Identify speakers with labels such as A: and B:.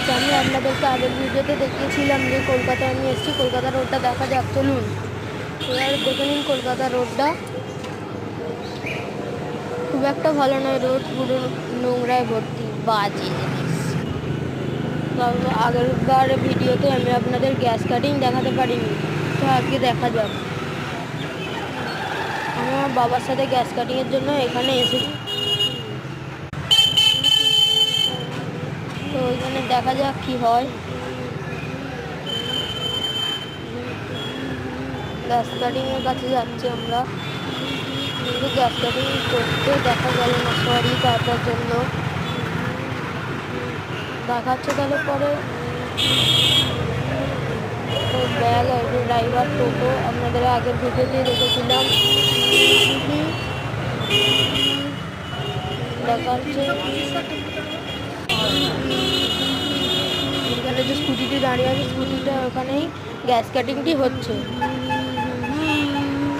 A: হয়েছে। আমি আপনাদেরকে আগের ভিডিওতে দেখিয়েছিলাম যে কলকাতায় আমি এসেছি, কলকাতা রোডটা দেখা যাক, চলুন এবার দেখে নিন। কলকাতা রোডটা খুব একটা ভালো নয়, রোড পুরো নোংরায় ভর্তি, বাজে জিনিস। আগেরবার ভিডিওতে আমি আপনাদের গ্যাস কাটিং দেখাতে পারিনি, তো আজকে দেখা যাক। আমি আমার বাবার সাথে গ্যাস কাটিংয়ের জন্য এখানে এসেছি, তো ওইখানে দেখা যাক কি হয়। গ্যাস কাটিংয়ের কাছে যাচ্ছি আমরা, কিন্তু গ্যাস কাটিং করতে দেখা গেল না, সরি তারটার জন্য। দেখাচ্ছে তাহলে পরে। তো ব্যাগ ড্রাইভার টোটো আপনাদের আগের ভিডিওতে দেখেছিলাম, দেখাচ্ছে এখানে যে স্কুটিটি দাঁড়িয়ে আছে, স্কুটিটা ওখানেই গ্যাস কাটিংটি হচ্ছে।